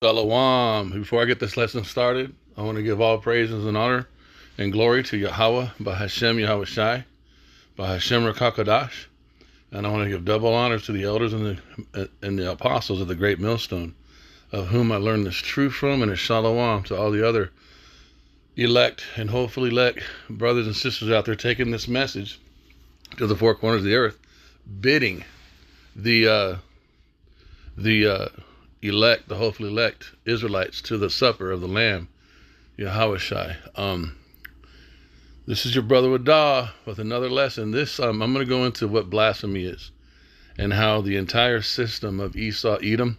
Shalom. Before I get this lesson started, I want to give all praises and honor and glory to Yahweh, Bahashem Yahawashi, Bahashem Rakakadash, and I want to give double honor to the elders and the apostles of the great millstone, of whom I learned this truth from, and a shalom to all the other elect and hopefully elect brothers and sisters out there taking this message to the four corners of the earth, bidding the elect, the hopefully elect Israelites to the supper of the Lamb, Yahawashi. This is your brother Wadah with another lesson. I'm going to go into what blasphemy is and how the entire system of Esau, Edom,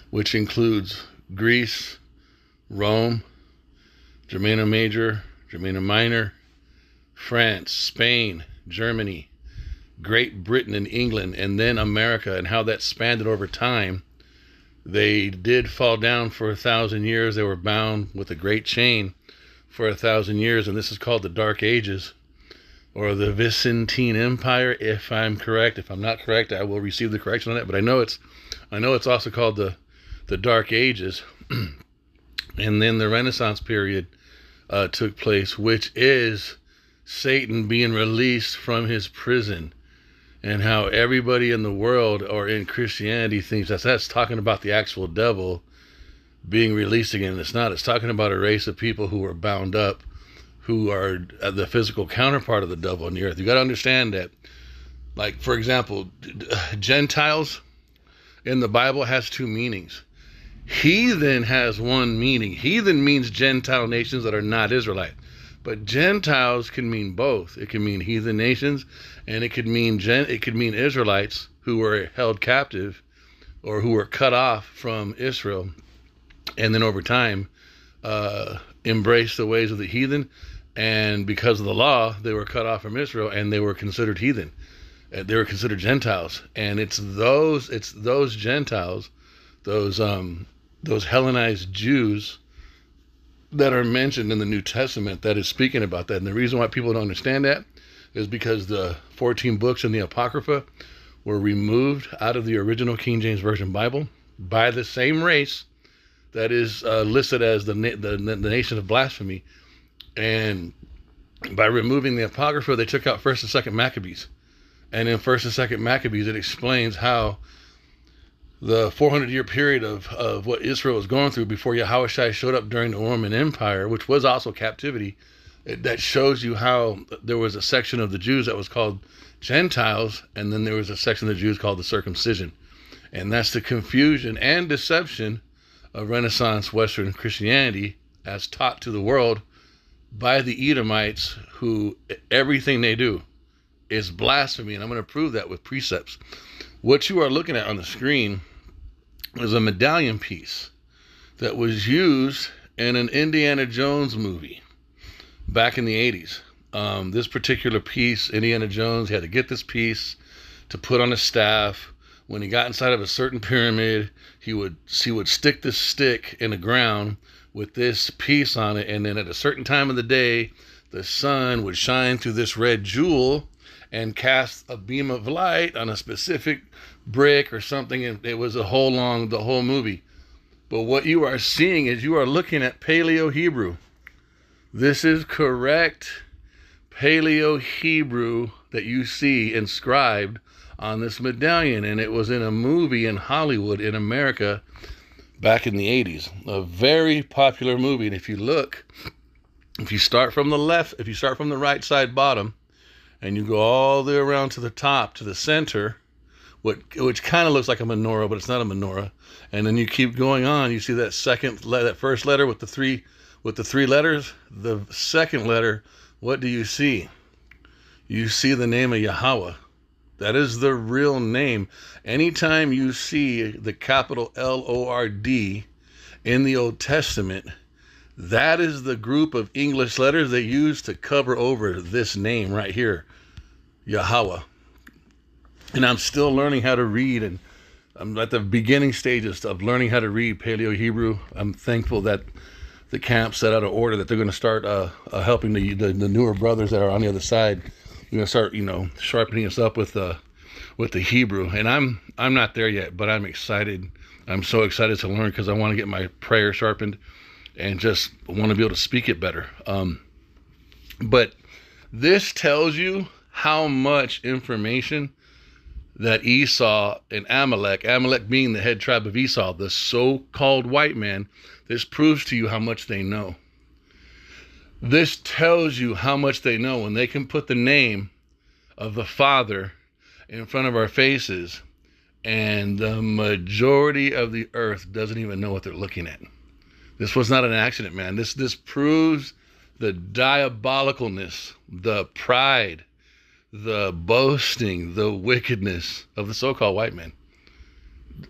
which includes Greece, Rome, Germania Major, Germania Minor, France, Spain, Germany, Great Britain and England, and then America, and how that spanned over time. They did fall down for 1,000 years. They were bound with a great chain for 1,000 years, and this is called the Dark Ages, or the Byzantine Empire, if I'm correct. If I'm not correct, I will receive the correction on that, but I know it's also called the Dark Ages. And then the Renaissance period took place, which is Satan being released from his prison, and how everybody in the world or in Christianity thinks that's talking about the actual devil being released again. It's not. It's talking about a race of people who are bound up, who are the physical counterpart of the devil on the earth. You got to understand that, like, for example, Gentiles in the Bible has two meanings. Heathen has one meaning. Heathen means Gentile nations that are not Israelite. But Gentiles can mean both. It can mean heathen nations, and it could mean Israelites who were held captive or who were cut off from Israel, and then over time embraced the ways of the heathen. And because of the law, they were cut off from Israel, and they were considered heathen. They were considered Gentiles, and it's those Gentiles, those Hellenized Jews that are mentioned in the New Testament that is speaking about that. And the reason why people don't understand that is because the 14 books in the Apocrypha were removed out of the original King James Version Bible by the same race that is listed as the nation of blasphemy. And by removing the Apocrypha, they took out 1st and 2nd Maccabees. And in 1st and 2nd Maccabees, it explains how the 400-year period of what Israel was going through before Yahawashi showed up during the Roman Empire, which was also captivity, that shows you how there was a section of the Jews that was called Gentiles, and then there was a section of the Jews called the circumcision. And that's the confusion and deception of Renaissance Western Christianity as taught to the world by the Edomites, who everything they do is blasphemy. And I'm going to prove that with precepts. What you are looking at on the screen is a medallion piece that was used in an Indiana Jones movie back in the 80s. This particular piece, Indiana Jones had to get this piece to put on his staff. When he got inside of a certain pyramid, he would stick this stick in the ground with this piece on it, and then at a certain time of the day, the sun would shine through this red jewel and cast a beam of light on a specific brick or something, and it was the whole movie. But what you are seeing is you are looking at Paleo-Hebrew. This is correct Paleo-Hebrew that you see inscribed on this medallion, and it was in a movie in Hollywood in America back in the 80s. A very popular movie. And if you start from the left, if you start from the right side bottom, and you go all the way around to the top, to the center, which kind of looks like a menorah, but it's not a menorah. And then you keep going on. You see that first letter with the three letters. The second letter, what do you see? You see the name of Yahweh. That is the real name. Anytime you see the capital Lord in the Old Testament, that is the group of English letters they use to cover over this name right here, Yahweh. And I'm still learning how to read, and I'm at the beginning stages of learning how to read Paleo-Hebrew. I'm thankful that the camp set out an order that they're going to start helping the newer brothers that are on the other side. We're going to start, sharpening us up with the Hebrew. And I'm not there yet, but I'm excited I'm so excited to learn because I want to get my prayer sharpened and just want to be able to speak it better. But this tells you how much information that Esau and Amalek being the head tribe of Esau, the so-called white man, this proves to you how much they know. This tells you how much they know when they can put the name of the Father in front of our faces, and the majority of the earth doesn't even know what they're looking at. This was not an accident, man. This proves the diabolicalness, the pride, the boasting, the wickedness of the so-called white man.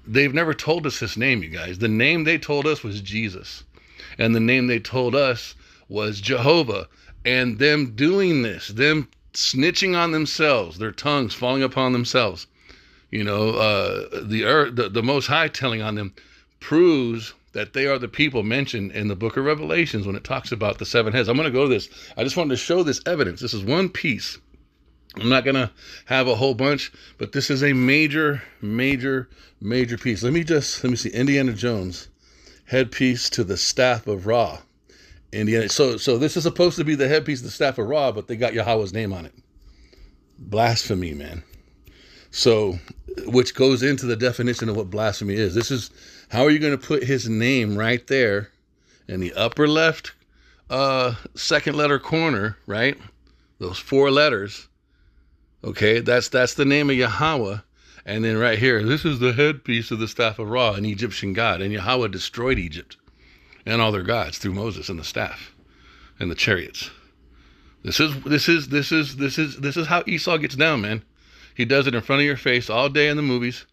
They've never told us his name, you guys. The name they told us was Jesus. And the name they told us was Jehovah. And them doing this, them snitching on themselves, their tongues falling upon themselves, you know, the earth, the Most High telling on them, proves that they are the people mentioned in the book of Revelations when it talks about the 7 heads. I'm going to go to this. I just wanted to show this evidence. This is one piece. I'm not going to have a whole bunch, but this is a major piece. Let me see. Indiana Jones, headpiece to the staff of Ra. Indiana. So this is supposed to be the headpiece of the staff of Ra, but they got Yahweh's name on it. Blasphemy, man. So, which goes into the definition of what blasphemy is. This is, how are you going to put his name right there in the upper left second letter corner, right? Those 4 letters. Okay, that's the name of Yahweh. And then right here, this is the headpiece of the staff of Ra, an Egyptian god. And Yahweh destroyed Egypt and all their gods through Moses and the staff and the chariots. This is how Esau gets down, man. He does it in front of your face all day in the movies,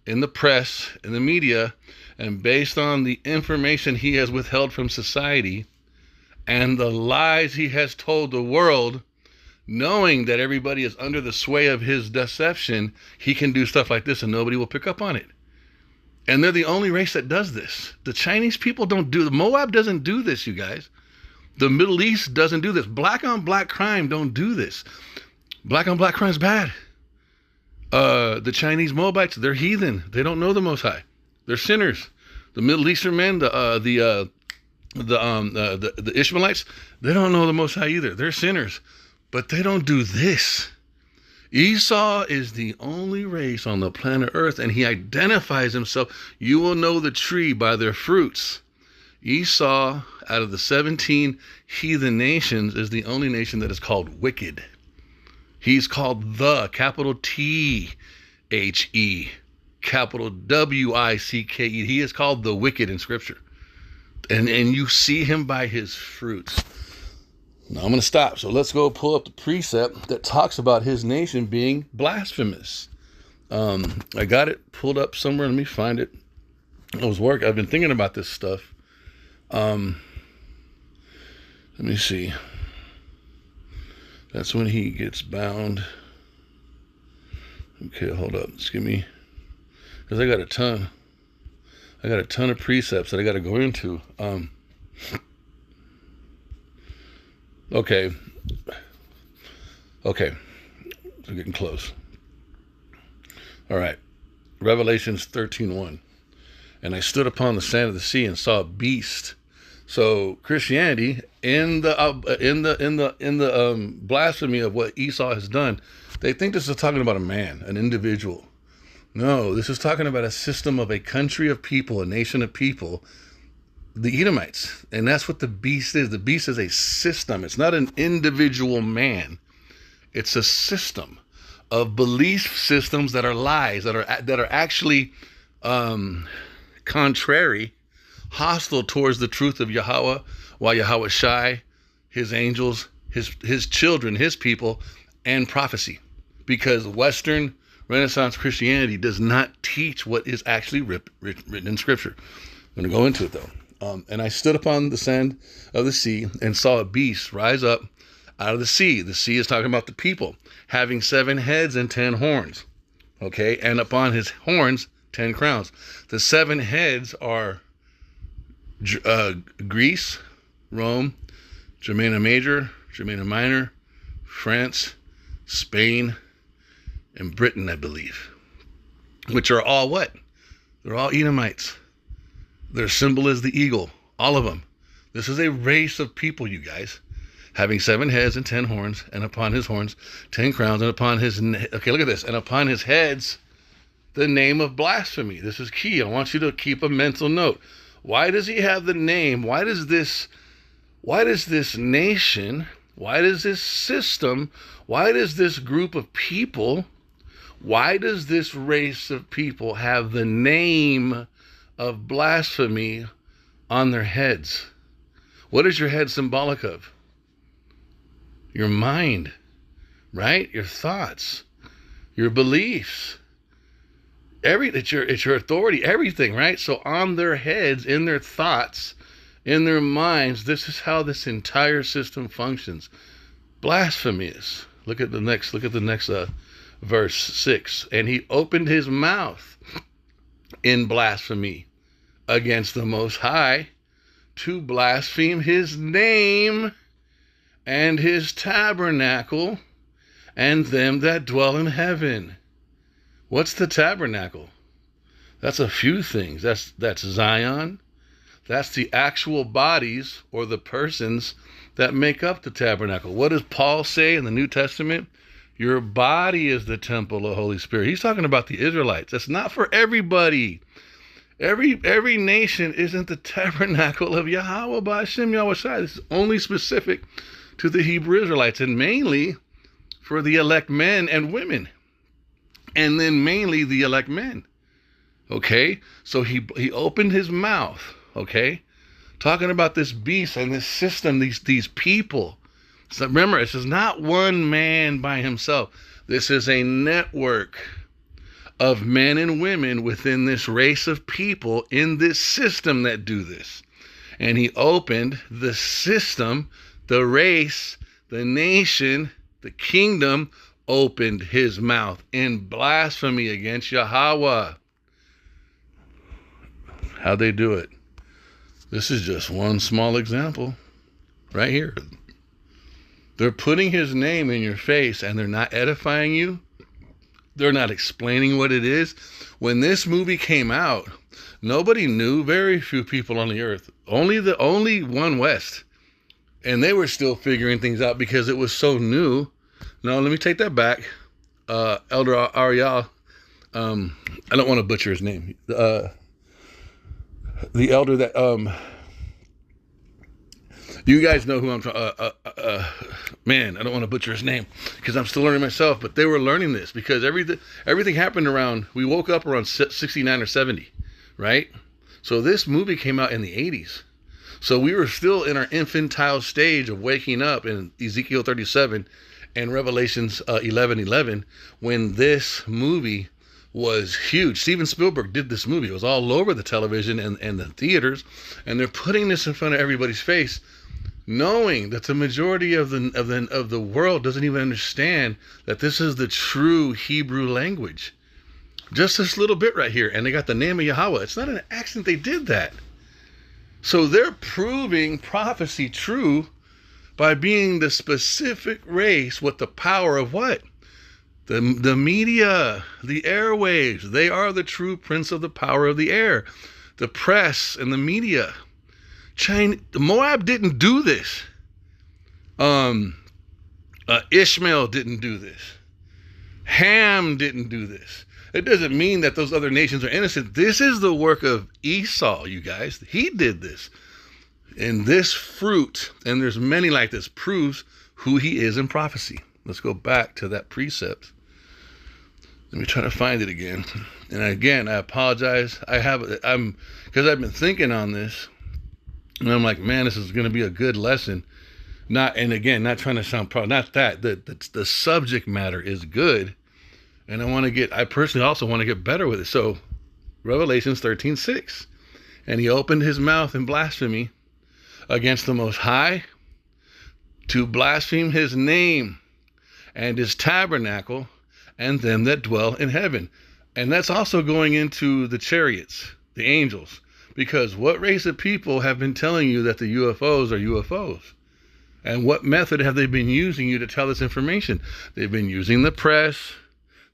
in the press, in the media, and based on the information he has withheld from society and the lies he has told the world, knowing that everybody is under the sway of his deception, he can do stuff like this and nobody will pick up on it. And they're the only race that does this. The Chinese people don't do, the Moab doesn't do this, you guys. The Middle East doesn't do this. Black on black crime don't do this. Black on black crime is bad. The Chinese Moabites, they're heathen. They don't know the Most High. They're sinners. The Middle Eastern men, the Ishmaelites, they don't know the Most High either. They're sinners. But they don't do this. Esau is the only race on the planet Earth, and he identifies himself. You will know the tree by their fruits. Esau, out of the 17 heathen nations, is the only nation that is called wicked. He's called the, capital T-H-E, capital W-I-C-K-E. He is called the wicked in Scripture. And you see him by his fruits. Now I'm going to stop. So let's go pull up the precept that talks about his nation being blasphemous. I got it pulled up somewhere. Let me find it. I've been thinking about this stuff. Let me see. That's when he gets bound. Okay, hold up. Just give me, because I got a ton of precepts that I got to go into. Okay. We're getting close. All right. Revelations 13:1. And I stood upon the sand of the sea and saw a beast. So Christianity, in the blasphemy of what Esau has done, they think this is talking about a man, an individual. No, this is talking about a system of a country of people, a nation of people, the Edomites. And that's what the beast is. The beast is a system. It's not an individual man. It's a system of belief systems that are lies, that are actually contrary, hostile towards the truth of Yahweh, while Yahawashi, his angels, his children, his people, and prophecy. Because Western Renaissance Christianity does not teach what is actually written in Scripture. I'm going to go into it, though. And I stood upon the sand of the sea and saw a beast rise up out of the sea. The sea is talking about the people, having 7 heads and 10 horns. Okay, and upon his horns, 10 crowns. The 7 heads are Greece, Rome, Germania Major, Germania Minor, France, Spain, and Britain, I believe. Which are all what? They're all Edomites. Their symbol is the eagle. All of them. This is a race of people, you guys, having 7 heads and 10 horns, and upon his horns 10 crowns, and upon his okay, look at this, and upon his heads the name of blasphemy. This is key. I want you to keep a mental note. Why does he have the name? Why does this nation, why does this system, why does this group of people, why does this race of people have the name of blasphemy on their heads? What is your head symbolic of? Your mind, right? Your thoughts, your beliefs. It's your authority, everything, right? So on their heads, in their thoughts, in their minds, this is how this entire system functions. Blasphemous. Look at the next verse 6. And he opened his mouth in blasphemy against the Most High, to blaspheme his name and his tabernacle and them that dwell in heaven. What's the tabernacle? That's a few things. That's Zion. That's the actual bodies or the persons that make up the tabernacle. What does Paul say in the New Testament? Your body is the temple of the Holy Spirit. He's talking about the Israelites. That's not for everybody. Every nation isn't the tabernacle of Yahweh B'Hashem Yahawashi. This is only specific to the Hebrew Israelites, and mainly for the elect men and women, and then mainly the elect men. Okay, so he opened his mouth. Okay, talking about this beast and this system, these people. So remember, this is not one man by himself. This is a network of men and women within this race of people in this system that do this. And he opened the system, the race, the nation, the kingdom, opened his mouth in blasphemy against Yahweh. How'd they do it? This is just one small example right here. They're putting his name in your face and they're not edifying you. They're not explaining what it is. When this movie came out, nobody knew, very few people on the earth, only one West. And they were still figuring things out because it was so new. No, let me take that back. Elder Ariel, I don't want to butcher his name. The elder that, you guys know who I'm talking, man, I don't want to butcher his name because I'm still learning myself, but they were learning this because everything happened around, we woke up around 69 or 70, right? So this movie came out in the 80s. So we were still in our infantile stage of waking up in Ezekiel 37 and Revelations 11:11 when this movie was huge. Steven Spielberg did this movie. It was all over the television and the theaters, and they're putting this in front of everybody's face, knowing that the majority of the world doesn't even understand that this is the true Hebrew language. Just this little bit right here, and they got the name of Yahweh. It's not an accident they did that. So they're proving prophecy true by being the specific race with the power of what? The media, the airwaves. They are the true prince of the power of the air. The press and the media. Moab didn't do this. Ishmael didn't do this. Ham didn't do this. It doesn't mean that those other nations are innocent. This is the work of Esau, you guys. He did this. And this fruit, and there's many like this, proves who he is in prophecy. Let's go back to that precept. Let me try to find it again. And again, I apologize. Because I've been thinking on this, and I'm like, man, this is going to be a good lesson. Not trying to sound proud. Not that the subject matter is good, and I personally also want to get better with it. So, Revelations 13:6, and he opened his mouth in blasphemy against the Most High, to blaspheme his name and his tabernacle and them that dwell in heaven. And that's also going into the chariots, the angels, because what race of people have been telling you that the UFOs are UFOs? And what method have they been using you to tell this information? They've been using the press,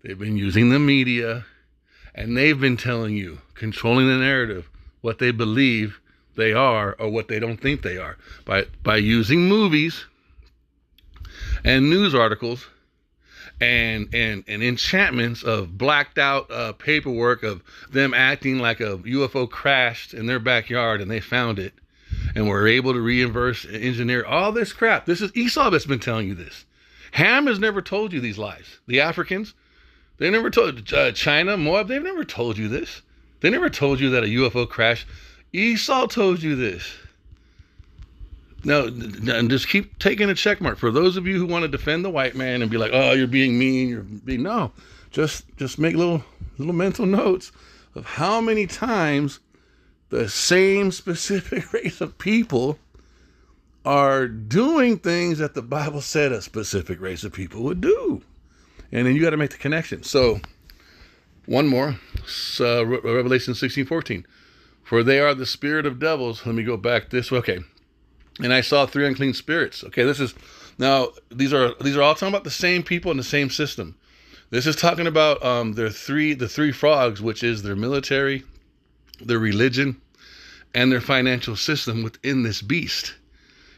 they've been using the media, And they've been telling you, controlling the narrative, what they believe they are or what they don't think they are by using movies and news articles and enchantments of blacked out paperwork of them acting like a UFO crashed in their backyard and they found it and were able to reverse engineer all this crap. This is Esau that's been telling you this. Ham has never told you these lies. The Africans, they never told China, Moab, they've never told you this. They never told you that a UFO crashed. Esau told you this. Now, just keep taking a check mark. For those of you who want to defend the white man and be like, oh, you're being mean, no. Just make little mental notes of how many times the same specific race of people are doing things that the Bible said a specific race of people would do. And then you got to make the connection. So, one more. Revelation 16:14. For they are the spirit of devils. Let me go back this way. Okay. And I saw 3 unclean spirits. Okay, these are all talking about the same people in the same system. This is talking about the three frogs, which is their military, their religion, and their financial system within this beast.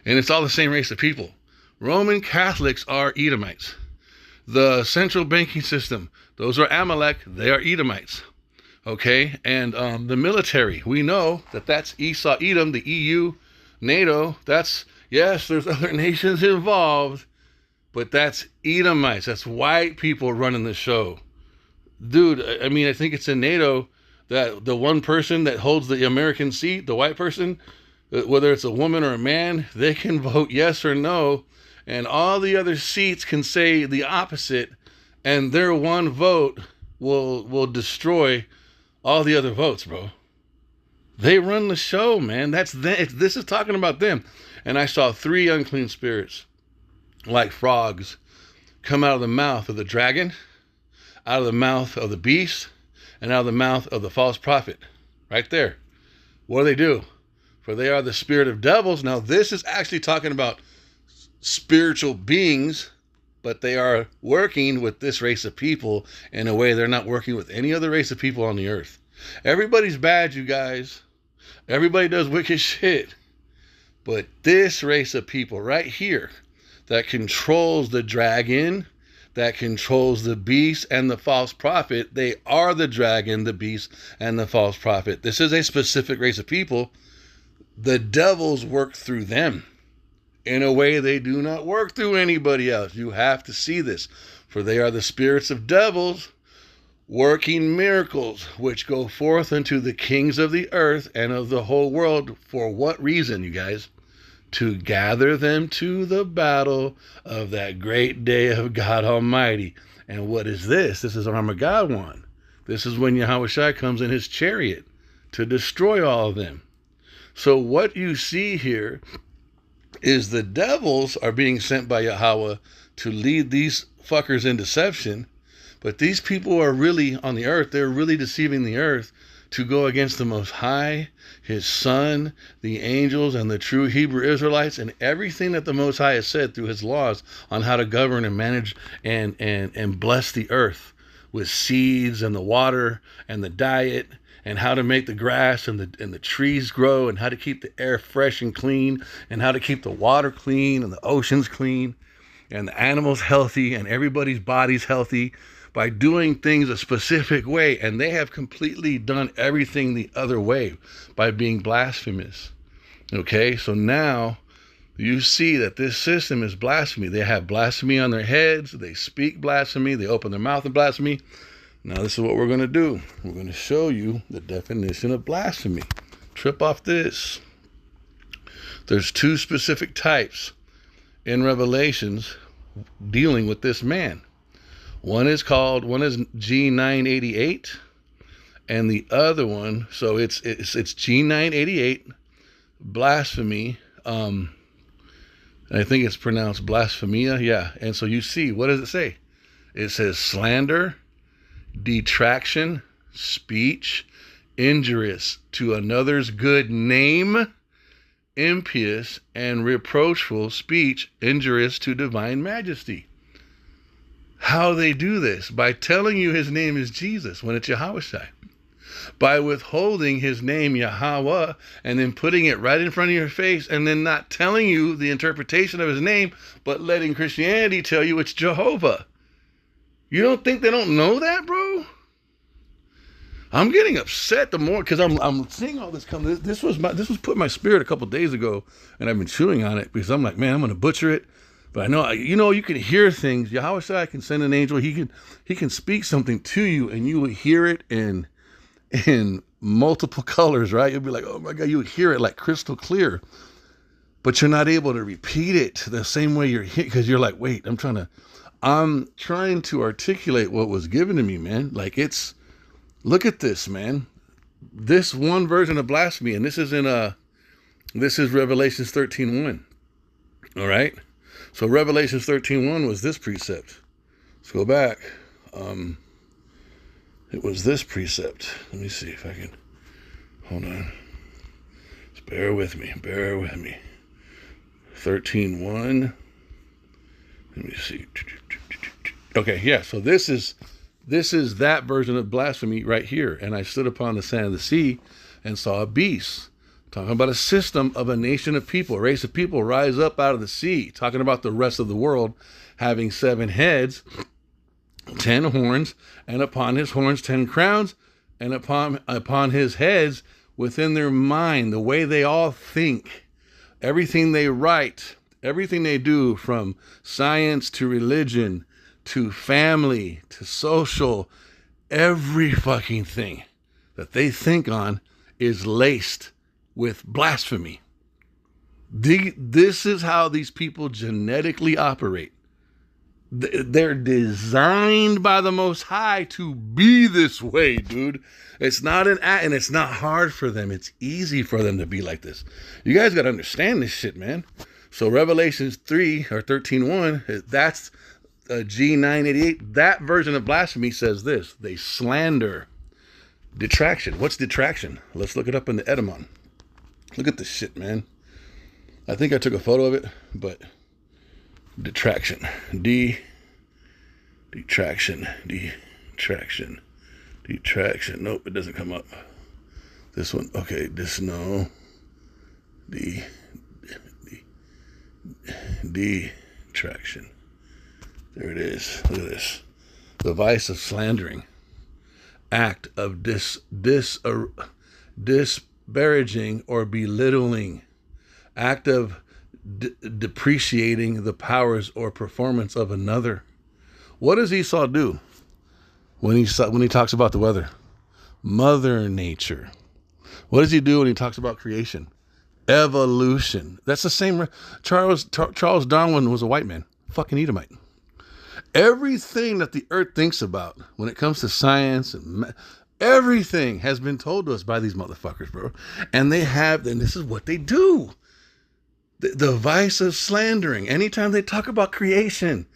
And it's all the same race of people. Roman Catholics are Edomites. The central banking system, those are Amalek, they are Edomites. Okay, and the military, we know that's Esau, Edom, the EU, NATO, yes, there's other nations involved, but that's Edomites. That's white people running the show. Dude, I mean, I think it's in NATO that the one person that holds the American seat, the white person, whether it's a woman or a man, they can vote yes or no, and all the other seats can say the opposite, and their one vote will destroy all the other votes, bro. They run the show, man. That's them. This is talking about them. And I saw 3 unclean spirits, like frogs, come out of the mouth of the dragon, out of the mouth of the beast, and out of the mouth of the false prophet. Right there. What do? For they are the spirit of devils. Now, this is actually talking about spiritual beings, but they are working with this race of people in a way they're not working with any other race of people on the earth. Everybody's bad, you guys. Everybody does wicked shit. But this race of people right here that controls the dragon, that controls the beast and the false prophet, they are the dragon, the beast, and the false prophet. This is a specific race of people. The devils work through them in a way they do not work through anybody else. You have to see this. For they are the spirits of devils, working miracles, which go forth unto the kings of the earth and of the whole world. For what reason, you guys? To gather them to the battle of that great day of God Almighty. And what is this? This is Armageddon. This is when Yahawashi comes in his chariot to destroy all of them. So what you see here is the devils are being sent by Yahweh to lead these fuckers in deception. But these people are really on the earth. They're really deceiving the earth to go against the Most High, his Son, the angels, and the true Hebrew Israelites, and everything that the Most High has said through his laws on how to govern and manage and bless the earth with seeds and the water and the diet and how to make the grass and the trees grow and how to keep the air fresh and clean and how to keep the water clean and the oceans clean and the animals healthy and everybody's bodies healthy by doing things a specific way. And they have completely done everything the other way by being blasphemous. Okay, so now you see that this system is blasphemy. They have blasphemy on their heads. They speak blasphemy. They open their mouth in blasphemy. Now this is what we're going to do. We're going to show you the definition of blasphemy. Trip off this. There's 2 specific types in Revelations dealing with this man. One is G988, and the other one, so it's G988, blasphemy. I think it's pronounced blasphemia, yeah. And so you see, what does it say? It says slander, detraction, speech, injurious to another's good name, impious and reproachful speech, injurious to divine majesty. how they do this, by telling you his name is Jesus when it's Yahawashi, by withholding his name Yahweh and then putting it right in front of your face and then not telling you the interpretation of his name, but letting Christianity tell you it's Jehovah. You don't think they don't know that, bro? I'm getting upset the more because I'm seeing all this come. This was put in my spirit a couple days ago, and I've been chewing on it because I'm like, man, I'm gonna butcher it. But I know, you can hear things. Yahawashi can send an angel. He can speak something to you, and you will hear it in multiple colors, right? You'll be like, oh my God, you would hear it like crystal clear, but you're not able to repeat it the same way you're here because you're like, wait, I'm trying to articulate what was given to me, man. Like look at this, man. This one version of blasphemy, and this is Revelations 13:1. All right. So Revelations 13:1 was this precept. Let's go back. It was this precept. Let me see if I can. Hold on. Just bear with me. 13:1. Let me see. Okay, yeah. So this is that version of blasphemy right here. And I stood upon the sand of the sea and saw a beast. Talking about a system of a nation of people, a race of people rise up out of the sea. Talking about the rest of the world having 7 heads, 10 horns, and upon his horns 10 crowns, and upon his heads within their mind, the way they all think, everything they write, everything they do, from science to religion to family to social, every fucking thing that they think on is laced with blasphemy. This is how these people genetically operate. They're designed by the Most High to be this way, dude. It's not an act, and it's not hard for them. It's easy for them to be like this. You guys got to understand this shit, man. So Revelations 3 or 13:1, that's G988. That version of blasphemy says this: they slander. Detraction. What's detraction? Let's look it up in the Edamon. Look at this shit, man. I think I took a photo of it, but detraction. Detraction. Nope, it doesn't come up. This one. Okay, no. Detraction. There it is. Look at this. The vice of slandering. Act of disparaging or belittling. Act of depreciating the powers or performance of another. What does Esau do when he talks about the weather? Mother Nature. What does he do when he talks about creation? Evolution. That's the same. Charles Darwin was a white man. Fucking Edomite. Everything that the earth thinks about when it comes to science and everything has been told to us by these motherfuckers, bro. And this is what they do. The vice of slandering. Anytime they talk about creation.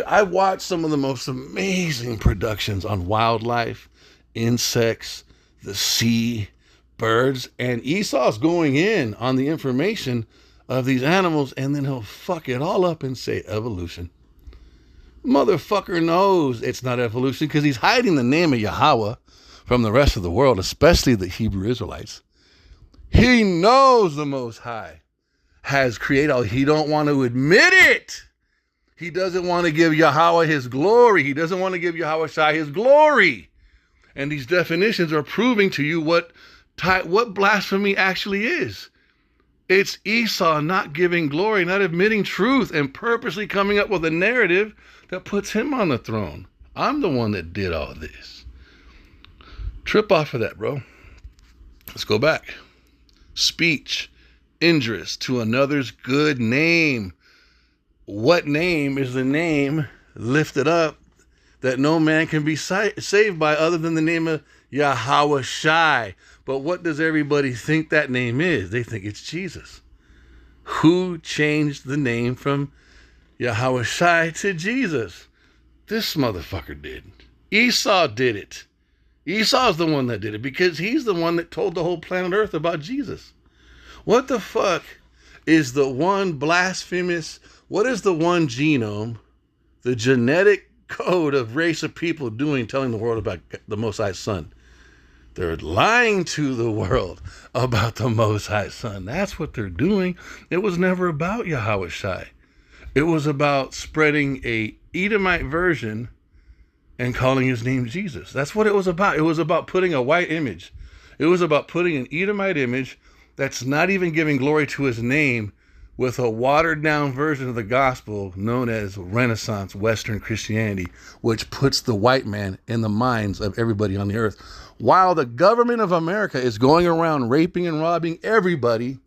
I watched some of the most amazing productions on wildlife, insects, the sea, birds, and Esau's going in on the information of these animals, and then he'll fuck it all up and say evolution. Motherfucker knows it's not evolution because he's hiding the name of Yahweh from the rest of the world, especially the Hebrew Israelites. He knows the Most High has created. He don't want to admit it. He doesn't want to give Yahweh his glory. He doesn't want to give Yahawashi his glory. And these definitions are proving to you what blasphemy actually is. It's Esau not giving glory, not admitting truth, and purposely coming up with a narrative that puts him on the throne. I'm the one that did all this. Trip off of that, bro. Let's go back. Speech, injurious to another's good name. What name is the name lifted up that no man can be saved by other than the name of Yahawashi? But what does everybody think that name is? They think it's Jesus. Who changed the name from Yahawashi to Jesus? This motherfucker did. Esau did it. Esau's the one that did it because he's the one that told the whole planet Earth about Jesus. What the fuck is the one blasphemous, what is the one genome, the genetic code of race of people doing, telling the world about the Most High Son. They're lying to the world about the Most High Son. That's what they're doing. It was never about Yahawashi. It was about spreading a Edomite version and calling his name Jesus. That's what it was about. It was about putting a white image. It was about putting an Edomite image that's not even giving glory to his name with a watered down version of the gospel known as Renaissance Western Christianity, which puts the white man in the minds of everybody on the earth. While the government of America is going around raping and robbing everybody,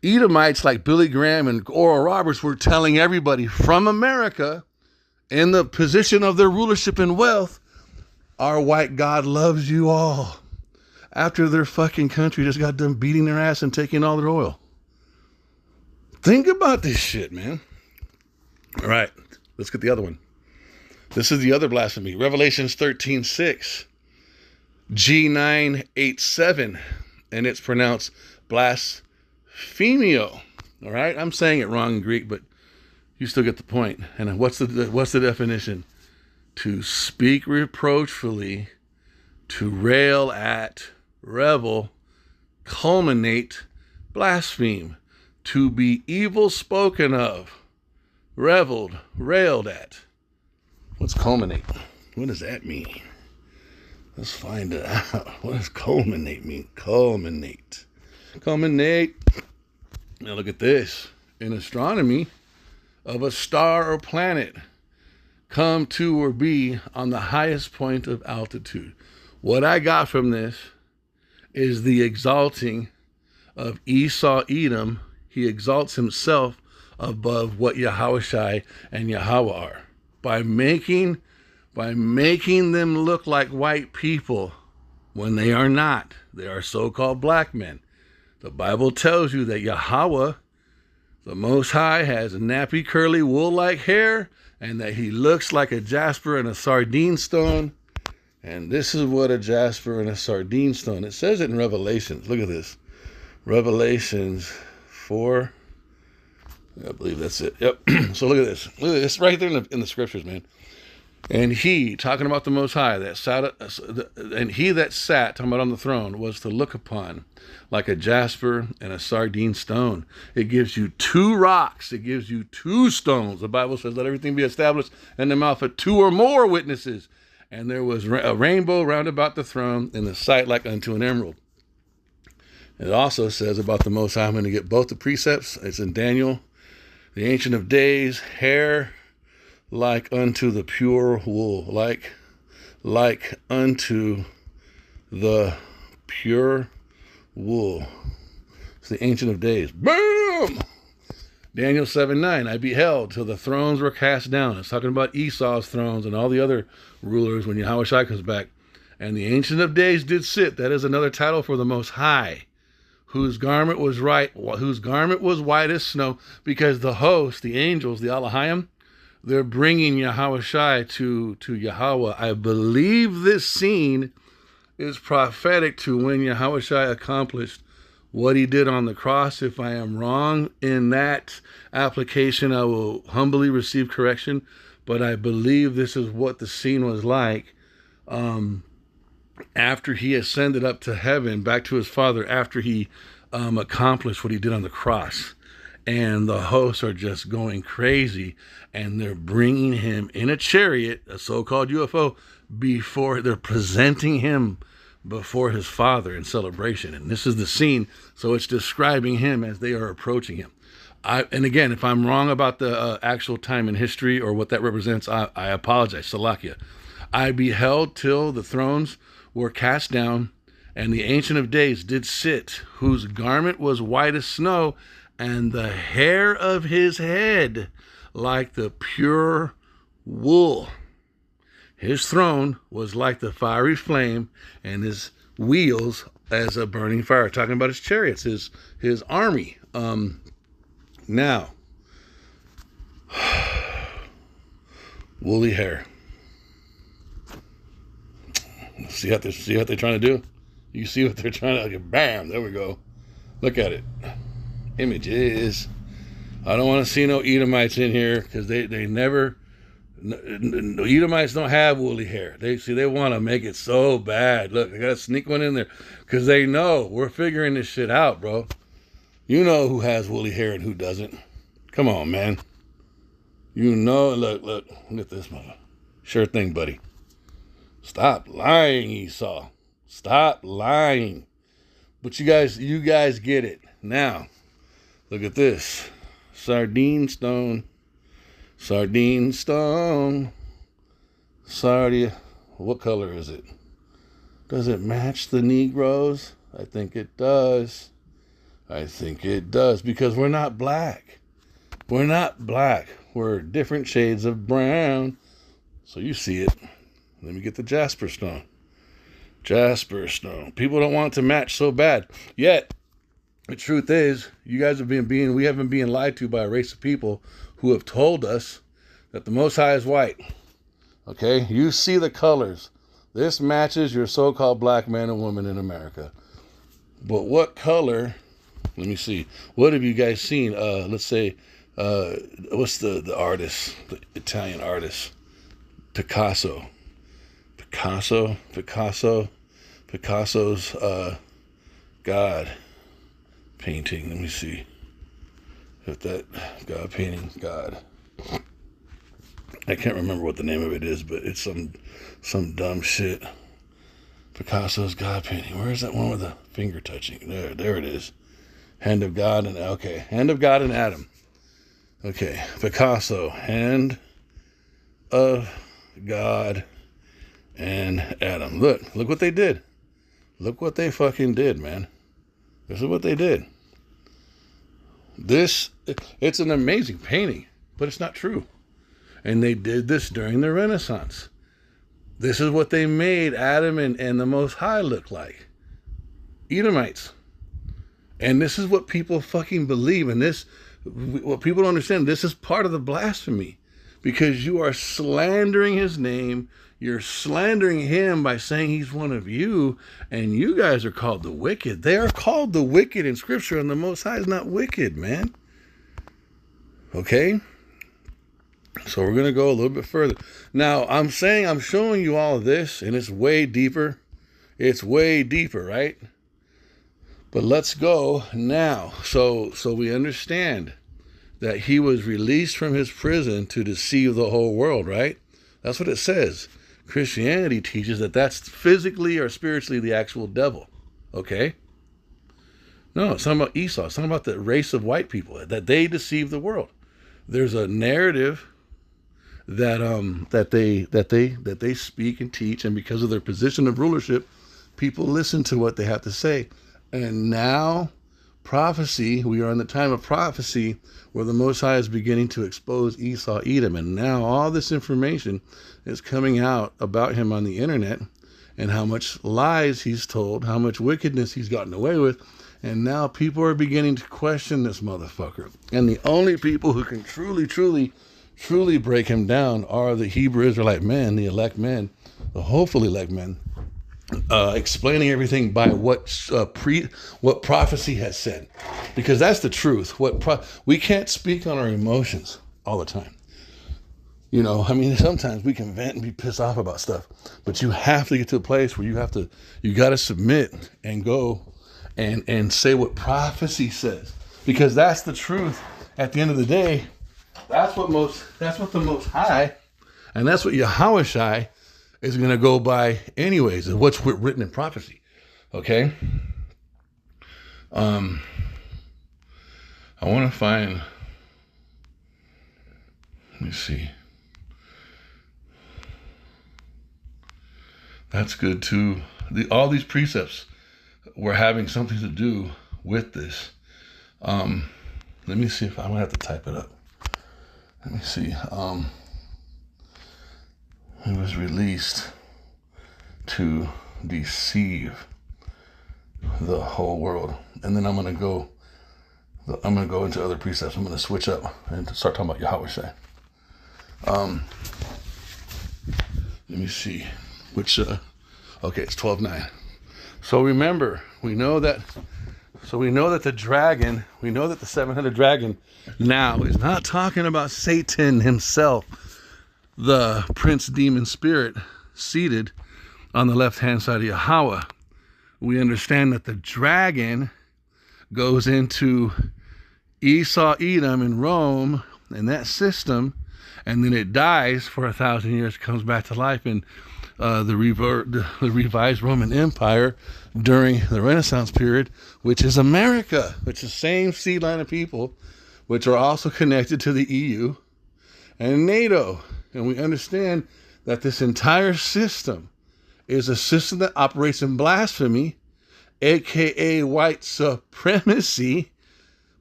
Edomites like Billy Graham and Oral Roberts were telling everybody from America, in the position of their rulership and wealth, our white God loves you all. After their fucking country just got done beating their ass and taking all their oil. Think about this shit, man. All right, let's get the other one. This is the other blasphemy. Revelations 13:6. G987. And it's pronounced blasphemio. All right, I'm saying it wrong in Greek, but you still get the point. And what's the definition? To speak reproachfully, to rail at, revel, culminate, blaspheme, to be evil spoken of, reveled, railed at. What's culminate? What does that mean? Let's find it out. What does culminate mean? Culminate. Culminate. Now look at this. In astronomy, of a star or planet come to or be on the highest point of altitude. What I got from this is the exalting of Esau Edom. He exalts himself above what Yahawashi and Yahweh are by making them look like white people when they are not. They are so-called black men. The Bible tells you that Yahweh, the Most High, has nappy, curly, wool-like hair, and that he looks like a jasper and a sardine stone. And this is what a jasper and a sardine stone. It says it in Revelations. Look at this. Revelations 4. I believe that's it. Yep. So look at this. Look at this right there in the scriptures, man. And he, talking about the Most High, and he that sat, talking about on the throne, was to look upon like a jasper and a sardine stone. It gives you two rocks. It gives you two stones. The Bible says, let everything be established in the mouth of two or more witnesses. And there was a rainbow round about the throne, in the sight like unto an emerald. It also says about the Most High, I'm going to get both the precepts. It's in Daniel. The Ancient of Days, hair like unto the pure wool, like unto the pure wool. It's the Ancient of Days. Boom! Daniel 7:9, I beheld till the thrones were cast down. It's talking about Esau's thrones and all the other rulers when Yahawashi comes back. And the Ancient of Days did sit. That is another title for the Most High, whose garment was white as snow, because the host, the angels, the Alahayim, they're bringing Yahawashi to Yahweh. I believe this scene is prophetic to when Yahawashi accomplished what he did on the cross. If I am wrong in that application, I will humbly receive correction. But I believe this is what the scene was like after he ascended up to heaven, back to his Father, after he accomplished what he did on the cross. And the hosts are just going crazy, and they're bringing him in a chariot, a so-called UFO, before they're presenting him before his Father in celebration. And this is the scene, so it's describing him as they are approaching him. And again, if I'm wrong about the actual time in history or what that represents, I apologize. Salakia. I beheld till the thrones were cast down, and the Ancient of Days did sit, whose garment was white as snow, and the hair of his head like the pure wool. His throne was like the fiery flame, and his wheels as a burning fire. Talking about his chariots, his army. Now, woolly hair. See what they're trying to do? You see what they're trying to, bam, there we go. Look at it. Images. I don't want to see no Edomites in here, because they never Edomites don't have woolly hair. They want to make it so bad. Look, they got to sneak one in there because they know we're figuring this shit out, bro. You know who has woolly hair and who doesn't. Come on, man. You know, look at this mother. Sure thing, buddy. Stop lying, Esau. Stop lying. But you guys get it. Now, look at this. Sardine stone. Sardine stone. Sardia. What color is it? Does it match the Negroes? I think it does. I think it does because we're not black. We're not black. We're different shades of brown. So you see it. Let me get the jasper stone. Jasper stone. People don't want it to match so bad. Yet, the truth is, we have been being lied to by a race of people who have told us that the Most High is white. Okay? You see the colors. This matches your so-called black man and woman in America. But what color? Let me see. What have you guys seen? Let's say, what's the artist? The Italian artist. Picasso's God painting. Let me see if that God painting God. I can't remember what the name of it is, but it's some dumb shit. Picasso's God painting. Where is that one with the finger touching? There it is. Hand of God and Adam. Okay, Picasso, hand of God and Adam. Look what they did. Look what they fucking did, man. This is what they did. It's an amazing painting, but it's not true. And they did this during the Renaissance. This is what they made Adam and the Most High look like. Edomites. And this is what people fucking believe. And what people don't understand, this is part of the blasphemy. Because you are slandering his name. You're slandering him by saying he's one of you. And you guys are called the wicked. They are called the wicked in Scripture. And the Most High is not wicked, man. Okay? So we're going to go a little bit further. Now, I'm showing you all of this. And it's way deeper. It's way deeper, right? But let's go now. So we understand that he was released from his prison to deceive the whole world, right? That's what it says. Christianity teaches that that's physically or spiritually the actual devil. Okay? No, it's talking about Esau. It's talking about the race of white people, that they deceive the world. There's a narrative that they speak and teach, and because of their position of rulership, people listen to what they have to say. And now, prophecy, we are in the time of prophecy where the Most High is beginning to expose Esau, Edom. And now all this information is coming out about him on the internet and how much lies he's told, how much wickedness he's gotten away with. And now people are beginning to question this motherfucker. And the only people who can truly break him down are the Hebrew Israelite men, the elect men, the hopeful elect men. Explaining everything by what prophecy has said, because that's the truth. We can't speak on our emotions all the time. You know, I mean, sometimes we can vent and be pissed off about stuff, but you have to get to a place where you got to submit and go and say what prophecy says, because that's the truth. At the end of the day, that's what the Most High, and that's what Yahawashi is going to go by anyways, and what's written in prophecy. Okay? I want to find, let me see. That's good too. All these precepts were having something to do with this. Let me see if I'm going to have to type it up. Let me see. He was released to deceive the whole world. And then I'm going to go into other precepts. I'm going to switch up and start talking about Yahawashi. Let me see. Which, okay, it's 12:9. So remember, we know that the dragon, we know that the 700 dragon now is not talking about Satan himself. the prince demon spirit seated on the left-hand side of Yahweh. We understand that the dragon goes into Esau, Edom, and Rome, and that system, and then it dies for 1,000 years, comes back to life in the revised Roman Empire during the Renaissance period, which is America, which is the same seed line of people, which are also connected to the EU and NATO. And we understand that this entire system is a system that operates in blasphemy, aka white supremacy,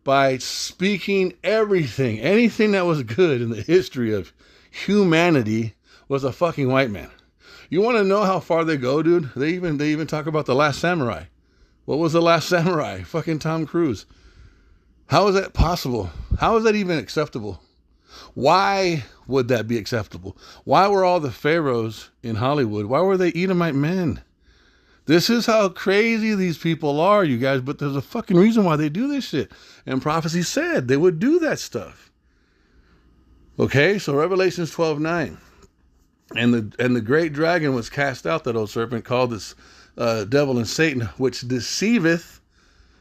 by speaking everything, anything that was good in the history of humanity was a fucking white man. You want to know how far they go, dude? They even talk about The Last Samurai. What was The Last Samurai? Fucking Tom Cruise. How is that possible? How is that even acceptable? Why would that be acceptable? Why were all the pharaohs in Hollywood? Why were they Edomite men? This is how crazy these people are, you guys, but there's a fucking reason why they do this shit. And prophecy said they would do that stuff. Okay, so Revelations 12:9. And the great dragon was cast out, that old serpent, called this devil and Satan, which deceiveth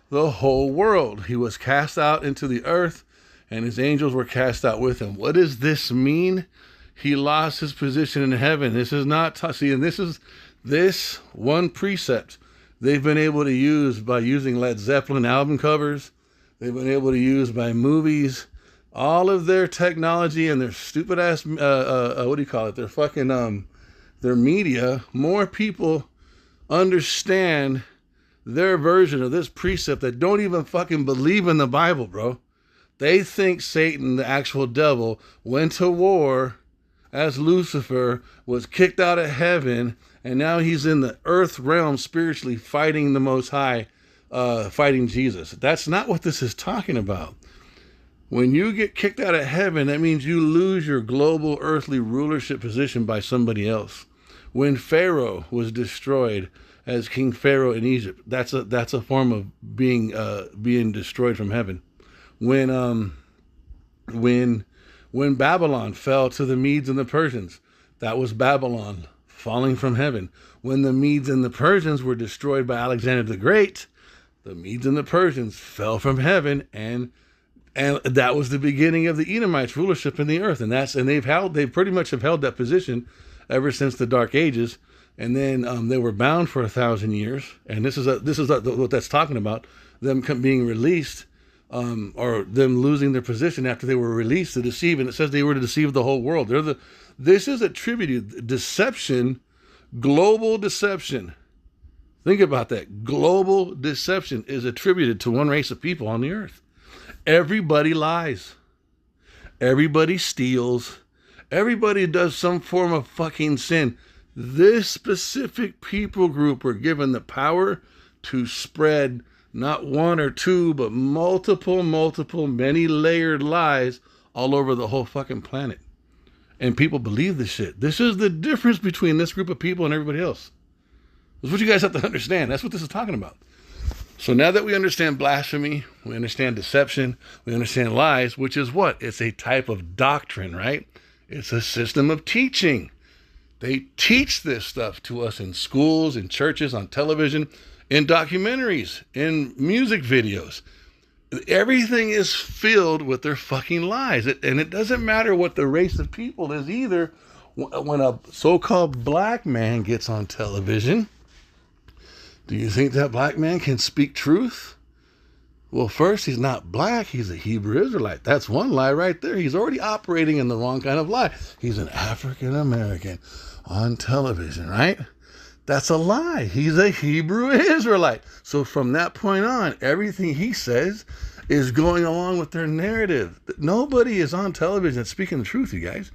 the whole world. He was cast out into the earth, and his angels were cast out with him. What does this mean? He lost his position in heaven. This is not, see, and this one precept they've been able to use by using Led Zeppelin album covers. They've been able to use by movies. All of their technology and their stupid ass, what do you call it? Their fucking, their media. More people understand their version of this precept that don't even fucking believe in the Bible, bro. They think Satan, the actual devil, went to war as Lucifer, was kicked out of heaven, and now he's in the earth realm spiritually fighting the Most High, fighting Jesus. That's not what this is talking about. When you get kicked out of heaven, that means you lose your global earthly rulership position by somebody else. When Pharaoh was destroyed as King Pharaoh in Egypt, that's a form of being destroyed from heaven. When Babylon fell to the Medes and the Persians, that was Babylon falling from heaven. When the Medes and the Persians were destroyed by Alexander the Great, the Medes and the Persians fell from heaven, and that was the beginning of the Edomites' rulership in the earth. And they pretty much have held that position ever since the Dark Ages. And then they were bound for 1,000 years. And this is what that's talking about: them being released, or them losing their position after they were released to deceive. And it says they were to deceive the whole world. This is attributed deception, global deception. Think about that. Global deception is attributed to one race of people on the earth. Everybody lies. Everybody steals. Everybody does some form of fucking sin. This specific people group were given the power to spread not one or two, but multiple, many layered lies all over the whole fucking planet. And people believe this shit. This is the difference between this group of people and everybody else. That's what you guys have to understand. That's what this is talking about. So now that we understand blasphemy, we understand deception, we understand lies, which is what? It's a type of doctrine, right? It's a system of teaching. They teach this stuff to us in schools, in churches, on television, in documentaries, in music videos. Everything is filled with their fucking lies. And it doesn't matter what the race of people is either. When a so-called black man gets on television, do you think that black man can speak truth? Well, first, he's not black. He's a Hebrew Israelite. That's one lie right there. He's already operating in the wrong kind of lie. He's an African American on television, right? That's a lie. He's a Hebrew Israelite. So from that point on, everything he says is going along with their narrative. Nobody is on television that's speaking the truth, you guys.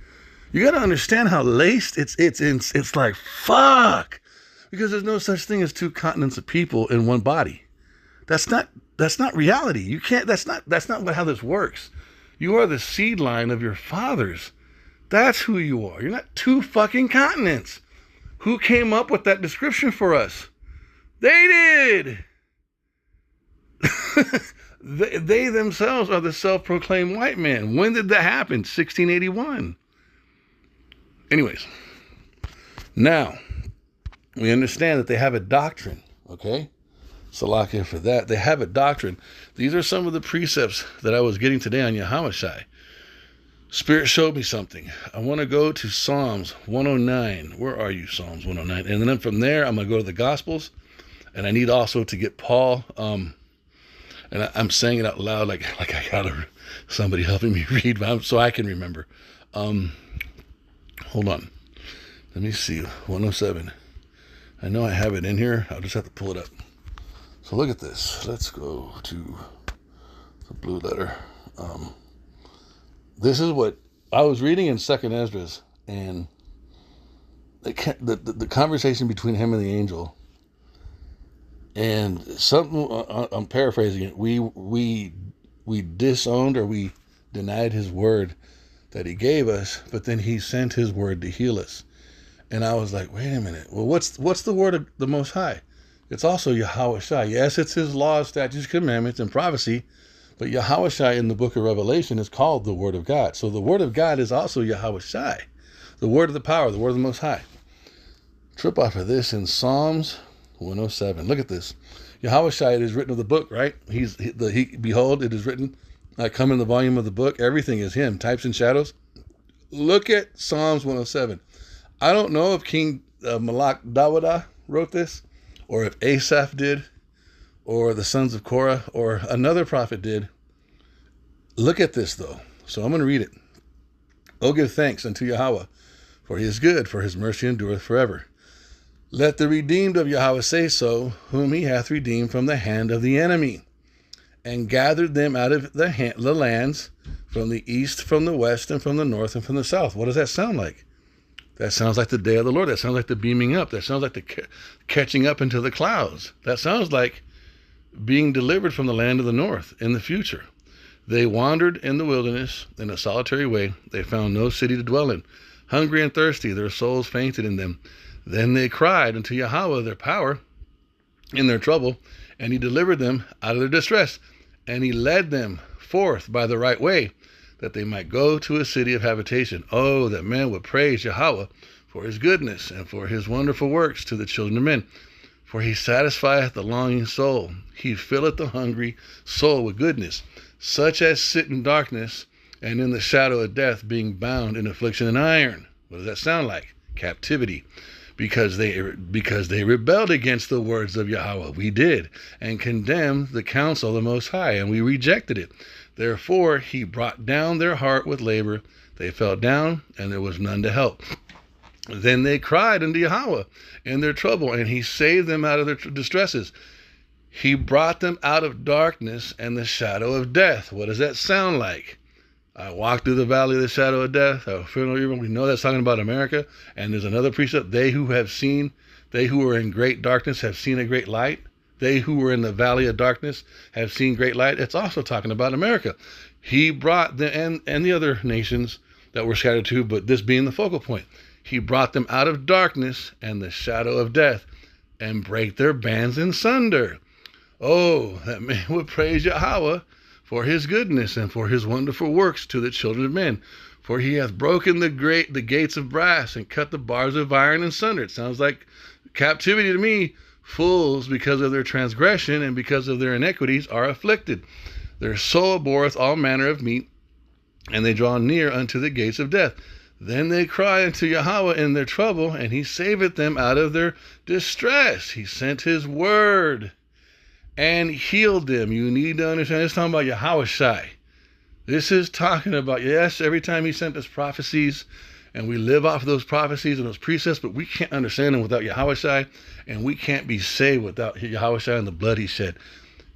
You got to understand how laced it's like, fuck. Because there's no such thing as two continents of people in one body. That's not reality. You can't, that's not how this works. You are the seed line of your fathers. That's who you are. You're not two fucking continents. Who came up with that description for us? They did. They themselves are the self-proclaimed white man. When did that happen? 1681. Anyways, now we understand that they have a doctrine, okay? Salakia for that. They have a doctrine. These are some of the precepts that I was getting today on Yahawashi. Spirit showed me something. I want to go to Psalms 109. Where are you, Psalms 109? And then from there, I'm going to go to the Gospels. And I need also to get Paul. And I'm saying it out loud like I got somebody helping me read, so I can remember. Hold on. Let me see. 107. I know I have it in here. I'll just have to pull it up. So look at this. Let's go to the blue letter. This is what I was reading in 2nd Esdras, and the conversation between him and the angel, and something, I'm paraphrasing it, we disowned, or we denied his word that he gave us, but then he sent his word to heal us. And I was like, wait a minute. Well, what's the word of the Most High? It's also Yahawashi. Yes, it's his laws, statutes, commandments, and prophecy, but Yahawashi in the book of Revelation is called the Word of God. So the Word of God is also Yahawashi, the Word of the power, the Word of the Most High. Trip off of this in Psalms 107. Look at this. Yahawashi, it is written of the book, right? Behold, it is written, I come in the volume of the book. Everything is him, types and shadows. Look at Psalms 107. I don't know if King Malak Dawada wrote this, or if Asaph did, or the sons of Korah, or another prophet did. Look at this, though. So I'm going to read it. Oh, give thanks unto Yahweh, for he is good, for his mercy endureth forever. Let the redeemed of Yahweh say so, whom he hath redeemed from the hand of the enemy, and gathered them out of the lands, from the east, from the west, and from the north, and from the south. What does that sound like? That sounds like the day of the Lord. That sounds like the beaming up. That sounds like the catching up into the clouds. That sounds like being delivered from the land of the north in the future. They wandered in the wilderness in a solitary way. They found no city to dwell in. Hungry and thirsty, their souls fainted in them. Then they cried unto Yahweh, their power, in their trouble, and he delivered them out of their distress. And he led them forth by the right way, that they might go to a city of habitation. Oh, that man would praise Yahweh for his goodness and for his wonderful works to the children of men. For he satisfieth the longing soul. He filleth the hungry soul with goodness, such as sit in darkness and in the shadow of death, being bound in affliction and iron. What does that sound like? Captivity. Because they rebelled against the words of Yahweh. We did, and condemned the counsel of the Most High, and we rejected it. Therefore he brought down their heart with labor. They fell down, and there was none to help. Then they cried unto Yahweh in their trouble, and he saved them out of their distresses. He brought them out of darkness and the shadow of death. What does that sound like? I walked through the valley of the shadow of death. We know that's talking about America. And there's another precept. They who were in great darkness have seen a great light. They who were in the valley of darkness have seen great light. It's also talking about America. He brought them and the other nations that were scattered too, but this being the focal point. He brought them out of darkness and the shadow of death, and brake their bands in sunder. Oh, that man would praise Yahweh for his goodness and for his wonderful works to the children of men. For he hath broken the gates of brass and cut the bars of iron in sunder. It sounds like captivity to me. Fools, because of their transgression and because of their iniquities, are afflicted. Their soul abhorreth all manner of meat, and they draw near unto the gates of death. Then they cry unto Yahweh in their trouble, and he saveth them out of their distress. He sent his word and healed them. You need to understand, it's talking about Yahawashi. This is talking about, yes, every time he sent us prophecies, and we live off of those prophecies and those precepts, but we can't understand them without Yahawashi, and we can't be saved without Yahawashi and the blood he shed.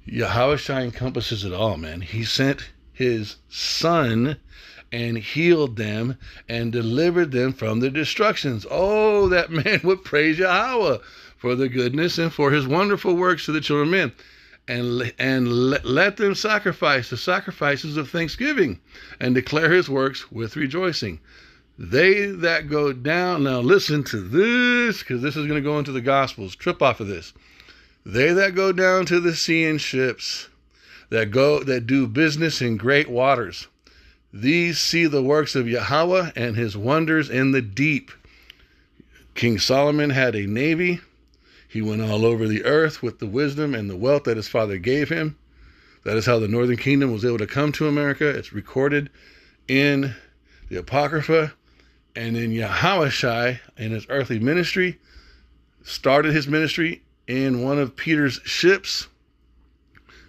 Yahawashi encompasses it all, man. He sent his son and healed them and delivered them from their destructions. Oh, that man would praise Yahweh for the goodness and for his wonderful works to the children of men. And let them sacrifice the sacrifices of thanksgiving and declare his works with rejoicing. They that go down, now listen to this, because this is going to go into the Gospels. Trip off of this. They that go down to the sea in ships, that do business in great waters, These see the works of Yahweh and his wonders in the deep. King Solomon had a navy. He went all over the earth with the wisdom and the wealth that his father gave him. That is how the Northern Kingdom was able to come to America. It's recorded in the Apocrypha. And then Yahawashi, in his earthly ministry, started his ministry in one of Peter's ships,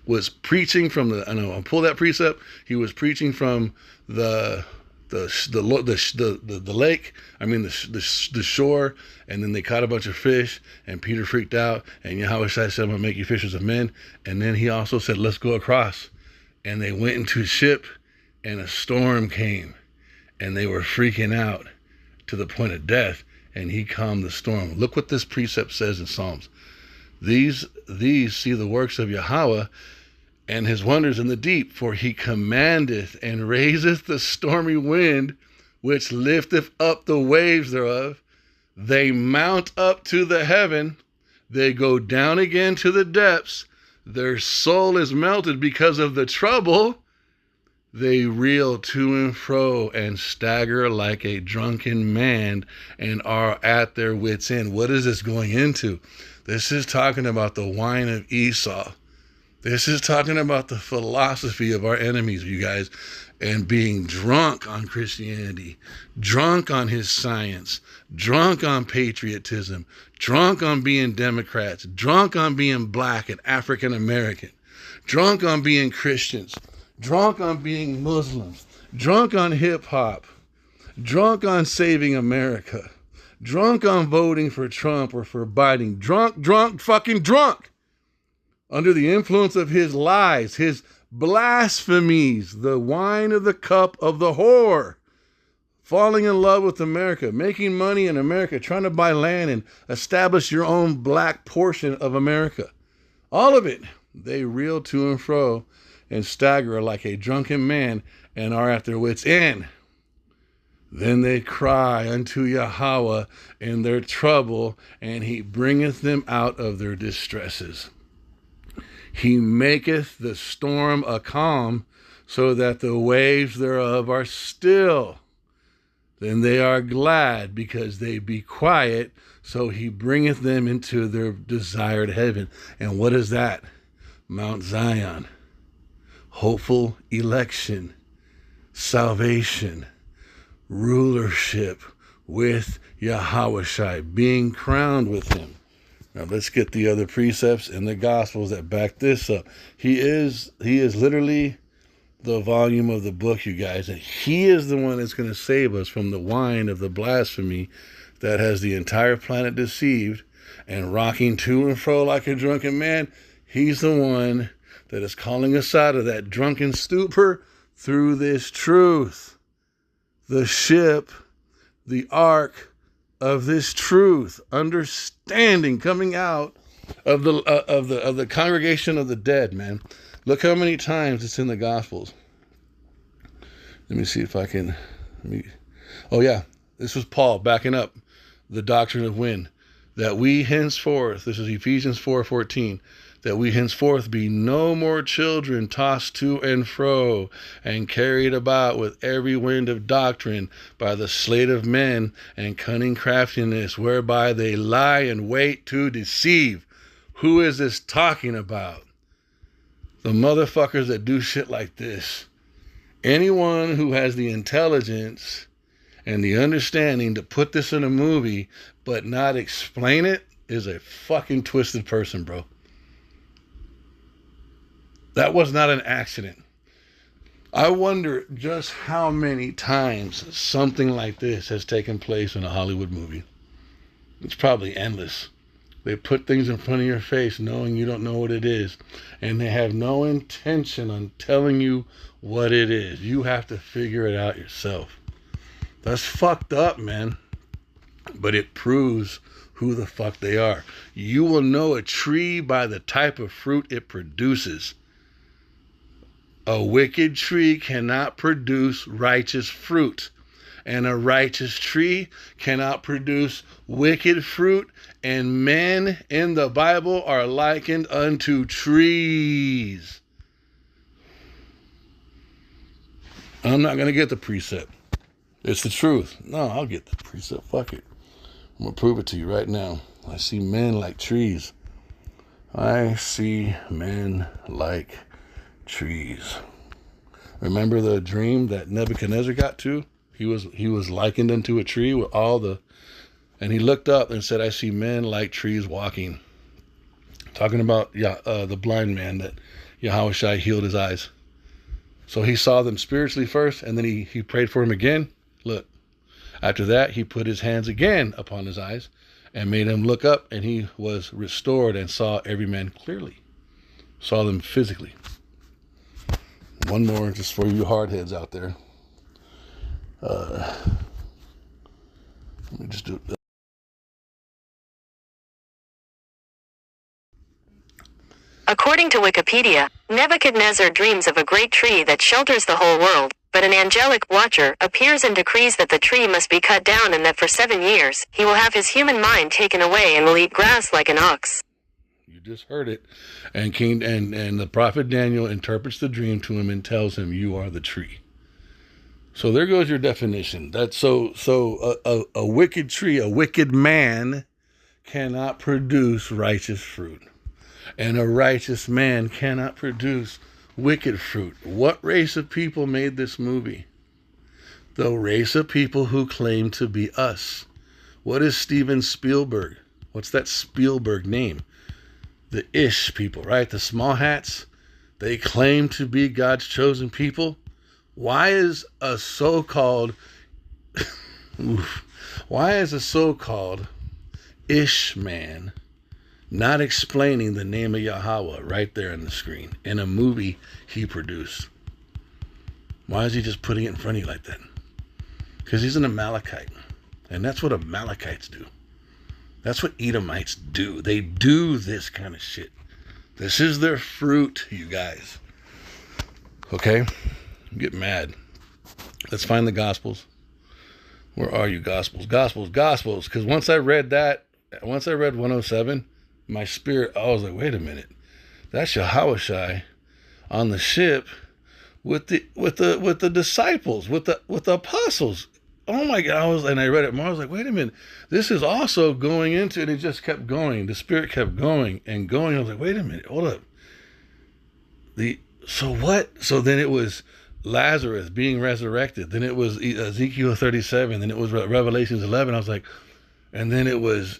was preaching from the, I'll pull that precept. He was preaching from the lake, the shore, and then they caught a bunch of fish, and Peter freaked out, and Yahweh said, I'm going to make you fishers of men. And then he also said, let's go across. And they went into a ship, and a storm came, and they were freaking out to the point of death, and he calmed the storm. Look what this precept says in Psalms. These see the works of Yahweh and his wonders in the deep, for he commandeth and raiseth the stormy wind, which lifteth up the waves thereof. They mount up to the heaven, they go down again to the depths. Their soul is melted because of the trouble. They reel to and fro and stagger like a drunken man and are at their wits' end. What is this going into? This is talking about the wine of Esau. This is talking about the philosophy of our enemies, you guys, and being drunk on Christianity, drunk on his science, drunk on patriotism, drunk on being Democrats, drunk on being black and African American, drunk on being Christians, drunk on being Muslims, drunk on hip hop, drunk on saving America, drunk on voting for Trump or for Biden, drunk, fucking drunk. Under the influence of his lies, his blasphemies, the wine of the cup of the whore, falling in love with America, making money in America, trying to buy land and establish your own black portion of America. All of it, they reel to and fro and stagger like a drunken man and are at their wits' end. Then they cry unto Yahweh in their trouble, and he bringeth them out of their distresses. He maketh the storm a calm, so that the waves thereof are still. Then they are glad, because they be quiet, so he bringeth them into their desired heaven. And what is that? Mount Zion. Hopeful election, salvation, rulership with Yahawashi, being crowned with him. Now let's get the other precepts in the Gospels that back this up. He is literally the volume of the book, you guys, and he is the one that's going to save us from the wine of the blasphemy that has the entire planet deceived and rocking to and fro like a drunken man. He's the one that is calling us out of that drunken stupor through this truth. The ship, the ark of this truth, understanding coming out of the congregation of the dead, man. Look how many times it's in the Gospels. Let me see if I can. Oh yeah, this was Paul backing up the doctrine of wind, that we henceforth, this is Ephesians 4:14, that we henceforth be no more children tossed to and fro and carried about with every wind of doctrine by the sleight of men and cunning craftiness, whereby they lie in wait to deceive. Who is this talking about? The motherfuckers that do shit like this. Anyone who has the intelligence and the understanding to put this in a movie but not explain it is a fucking twisted person, bro. That was not an accident. I wonder just how many times something like this has taken place in a Hollywood movie. It's probably endless. They put things in front of your face knowing you don't know what it is, and they have no intention on telling you what it is. You have to figure it out yourself. That's fucked up, man. But it proves who the fuck they are. You will know a tree by the type of fruit it produces. A wicked tree cannot produce righteous fruit, and a righteous tree cannot produce wicked fruit, and men in the Bible are likened unto trees. I'm not going to get the precept. It's the truth. No, I'll get the precept. Fuck it. I'm going to prove it to you right now. I see men like trees. I see men like trees. Remember the dream that Nebuchadnezzar got to? He was likened unto a tree with all the... And he looked up and said, I see men like trees walking. Talking about the blind man that Yahawashi healed his eyes. So he saw them spiritually first, and then he prayed for him again. Look, after that, he put his hands again upon his eyes and made him look up, and he was restored and saw every man clearly. Saw them physically. One more just for you hardheads out there. Let me just do it. According to Wikipedia, Nebuchadnezzar dreams of a great tree that shelters the whole world, but an angelic watcher appears and decrees that the tree must be cut down and that for 7 years, he will have his human mind taken away and will eat grass like an ox. You just heard it. And the prophet Daniel interprets the dream to him and tells him, you are the tree. So there goes your definition. That's a wicked tree, a wicked man cannot produce righteous fruit. And a righteous man cannot produce wicked fruit. What race of people made this movie? The race of people who claim to be us. What is Steven Spielberg? What's that Spielberg name? The Ish people, right? The small hats. They claim to be God's chosen people. Why is a so-called Ish man not explaining the name of Yahweh right there on the screen in a movie he produced? Why is he just putting it in front of you like that? Because he's an Amalekite. And that's what Amalekites do. That's what Edomites do. They do this kind of shit. This is their fruit, you guys. Okay? Get mad. Let's find the Gospels. Where are you, Gospels? Gospels. Because once I read 107, my spirit, I was like, wait a minute. That's Yahawashi on the ship with the disciples, with the apostles. Oh my God. And I read it more. I was like, wait a minute. This is also going into, and it just kept going. The spirit kept going and going. I was like, wait a minute. Hold up. So what? So then it was Lazarus being resurrected. Then it was Ezekiel 37. Then it was Revelations 11. I was like, and then it was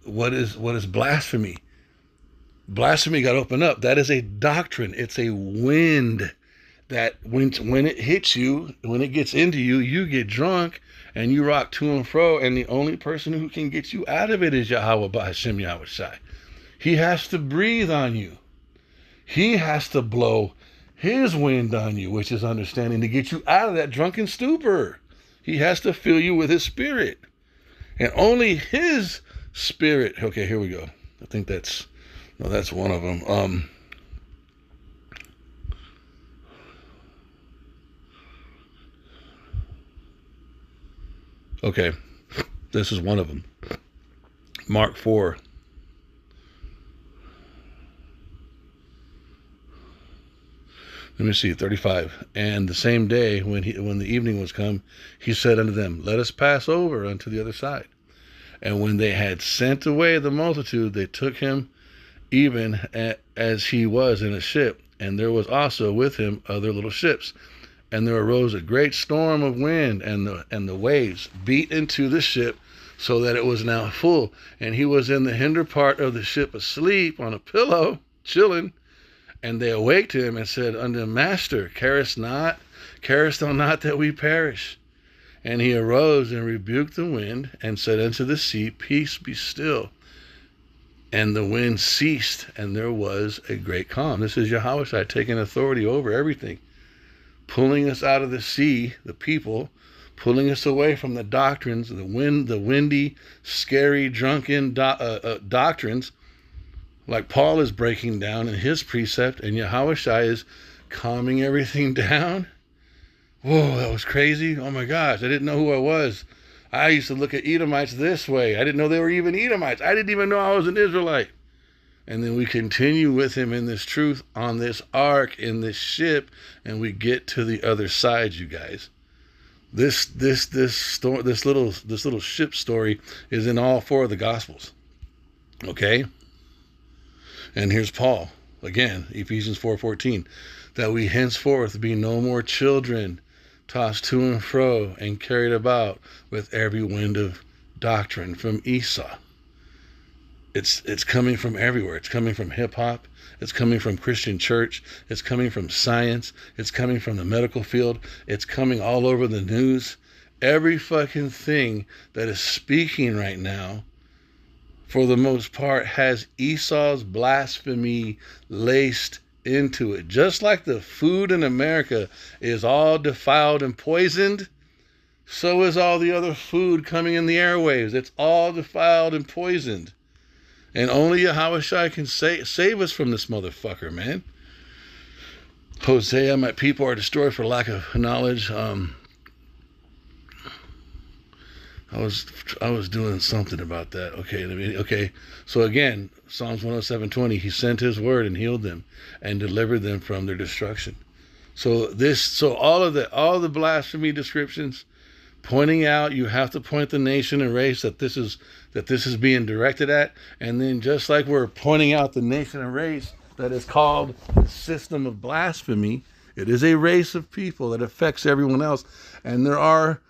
what is blasphemy? Blasphemy got opened up. That is a doctrine. It's a wind that when it hits you, when it gets into you, you get drunk and you rock to and fro. And the only person who can get you out of it is Yahweh B'Hashem Yahawashi. He has to breathe on you. He has to blow his wind on you, which is understanding, to get you out of that drunken stupor. He has to fill you with his spirit. And only his spirit. Okay, here we go. I think that's one of them. Okay, this is one of them. Mark 4. Let me see, 35. And the same day, when the evening was come, he said unto them, let us pass over unto the other side. And when they had sent away the multitude, they took him even as he was in a ship. And there was also with him other little ships. And there arose a great storm of wind, and the waves beat into the ship, so that it was now full. And he was in the hinder part of the ship asleep on a pillow, chilling. And they awaked him and said unto him, Master, carest thou not that we perish? And he arose and rebuked the wind and said unto the sea, Peace, be still. And the wind ceased, and there was a great calm. This is Yahawashi taking authority over everything, pulling us out of the sea, the people, pulling us away from the doctrines, the windy, scary, drunken doctrines, like Paul is breaking down in his precept, and Yahawashi is calming everything down. Whoa, that was crazy. Oh my gosh, I didn't know who I was. I used to look at Edomites this way. I didn't know they were even Edomites. I didn't even know I was an Israelite. And then we continue with him in this truth on this ark, in this ship, and we get to the other side, you guys. This little ship story is in all 4 of the Gospels. Okay? And here's Paul. Again, Ephesians 4:14. That we henceforth be no more children, tossed to and fro and carried about with every wind of doctrine from Esau. It's coming from everywhere. It's coming from hip-hop. It's coming from Christian church. It's coming from science. It's coming from the medical field. It's coming all over the news. Every fucking thing that is speaking right now, for the most part, has Esau's blasphemy laced into it. Just like the food in America is all defiled and poisoned, so is all the other food coming in the airwaves. It's all defiled and poisoned. And only Yahawashi can save us from this motherfucker, man. Hosea, my people are destroyed for lack of knowledge. I was doing something about that. Okay. So again, Psalms 107:20, he sent his word and healed them and delivered them from their destruction. So all the blasphemy descriptions pointing out, you have to point the nation and race that this is being directed at, and then just like we're pointing out the nation and race that is called the system of blasphemy, it is a race of people that affects everyone else. And there are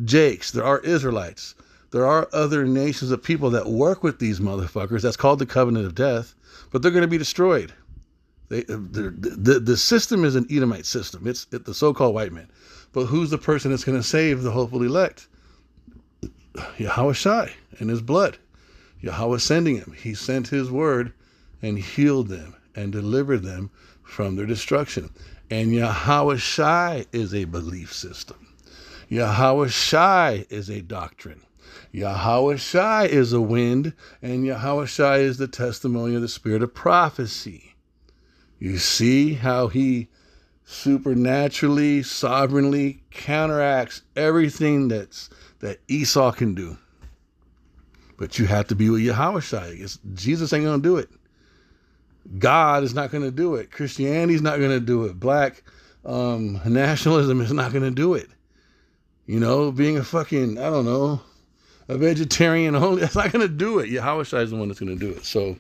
Jakes, there are Israelites, there are other nations of people that work with these motherfuckers. That's called the covenant of death, but they're going to be destroyed. The system is an Edomite system. It's the so-called white man. But who's the person that's going to save the hopeful elect? Yahawashi and his blood. Yahweh sending him. He sent his word and healed them and delivered them from their destruction. And Yahawashi is a belief system. Yahawashi is a doctrine. Yahawashi is a wind, and Yahawashi is the testimony of the spirit of prophecy. You see how he supernaturally, sovereignly counteracts everything that Esau can do. But you have to be with Yahawashi. Jesus ain't going to do it. God is not going to do it. Christianity is not going to do it. Black nationalism is not going to do it. You know, being a fucking, I don't know, a vegetarian only, that's not going to do it. Yahawashi is the one that's going to do it. So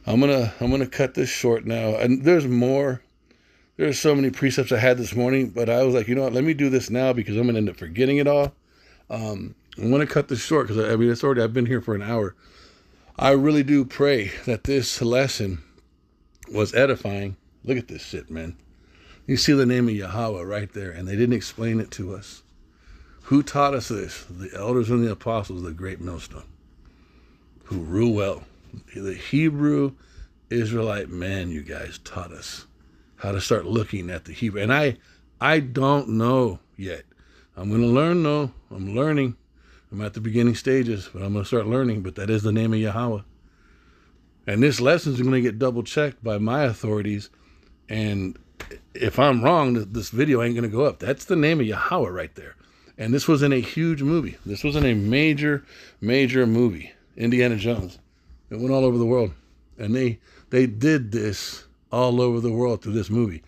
I'm gonna cut this short now. And there's more. There's so many precepts I had this morning, but I was like, you know what? Let me do this now because I'm gonna end up forgetting it all. I'm gonna cut this short because it's already. I've been here for an hour. I really do pray that this lesson was edifying. Look at this shit, man. You see the name of Yahweh right there, and they didn't explain it to us. Who taught us this? The elders and the apostles, the great millstone, who rule well. The Hebrew Israelite man, you guys, taught us how to start looking at the Hebrew. And I don't know yet. I'm going to learn, though. I'm learning. I'm at the beginning stages, but I'm going to start learning. But that is the name of Yahweh. And this lesson is going to get double checked by my authorities. And if I'm wrong, this video ain't going to go up. That's the name of Yahweh right there. And this was in a huge movie. This was in a major, major movie, Indiana Jones. It went all over the world. And they did this all over the world through this movie.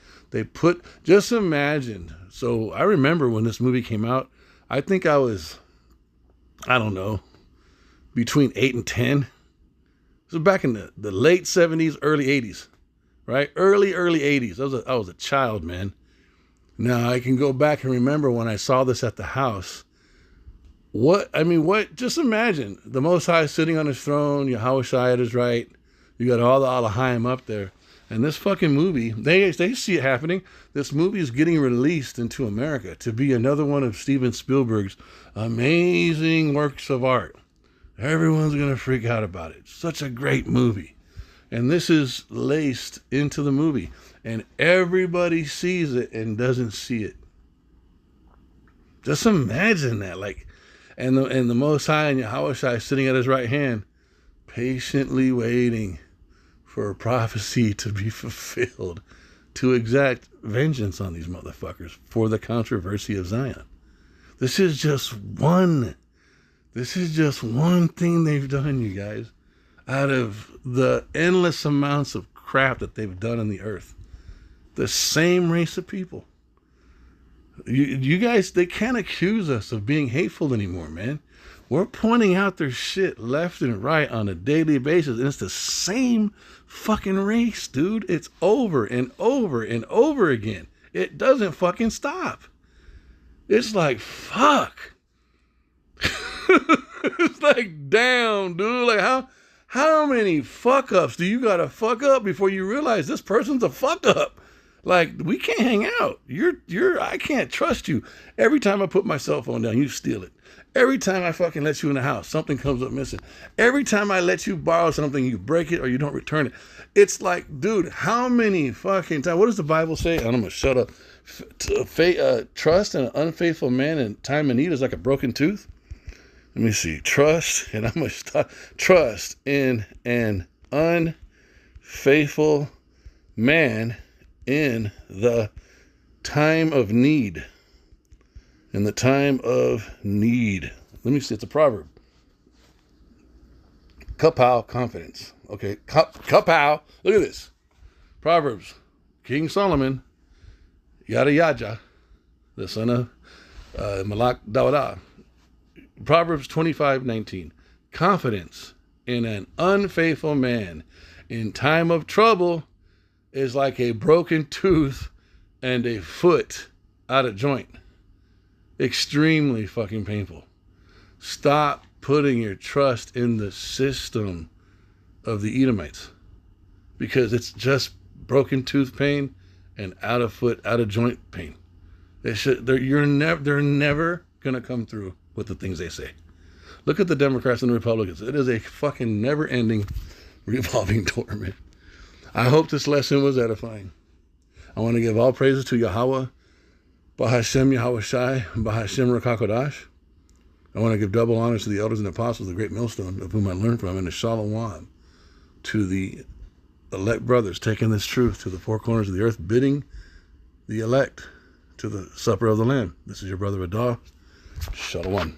Just imagine. So I remember when this movie came out, I think I was, I don't know, between 8 and 10. This was back in the late 70s, early 80s, right? Early 80s. I was a child, man. Now I can go back and remember when I saw this at the house. Just imagine the Most High sitting on his throne, Yahawashi at his right. You got all the Alahayim up there. And this fucking movie, they see it happening. This movie is getting released into America to be another one of Steven Spielberg's amazing works of art. Everyone's going to freak out about it. Such a great movie. And this is laced into the movie. And everybody sees it and doesn't see it. Just imagine that. And the Most High and Yahawashi sitting at his right hand, patiently waiting for a prophecy to be fulfilled, to exact vengeance on these motherfuckers for the controversy of Zion. This is just one thing they've done, you guys. out of the endless amounts of crap that they've done on the earth. The same race of people. You guys, they can't accuse us of being hateful anymore, man. We're pointing out their shit left and right on a daily basis, and it's the same fucking race, dude. It's over and over and over again. It doesn't fucking stop. It's like, fuck. It's like, damn, dude. Like, how many fuck ups do you gotta fuck up before you realize this person's a fuck up? Like, we can't hang out. I can't trust you. Every time I put my cell phone down, you steal it. Every time I fucking let you in the house, something comes up missing. Every time I let you borrow something, you break it or you don't return it. It's like, dude, how many fucking times? What does the Bible say? I'm gonna shut up. Trust in an unfaithful man in time of need is like a broken tooth. Let me see. Trust, and I'm gonna stop. Trust in an unfaithful man in the time of need. In the time of need. Let me see. It's a proverb. Kapow, confidence. Okay. Kapow. Look at this. Proverbs. King Solomon, Yada, the son of Malak Dawada. Proverbs 25:19. Confidence in an unfaithful man in time of trouble is like a broken tooth and a foot out of joint. Extremely fucking painful. Stop putting your trust in the system of the Edomites, because it's just broken tooth pain and out of foot, out of joint pain. They're never gonna come through with the things they say. Look at the Democrats and the Republicans. It is a fucking never-ending revolving door, man. I hope this lesson was edifying. I want to give all praises to Yahweh, Bahashem Yahawashi, Bahashem Rakakodash. I want to give double honors to the elders and apostles, the great millstone, of whom I learned from, and a shalom to the elect brothers taking this truth to the four corners of the earth, bidding the elect to the supper of the Lamb. This is your brother Adah. Shalom.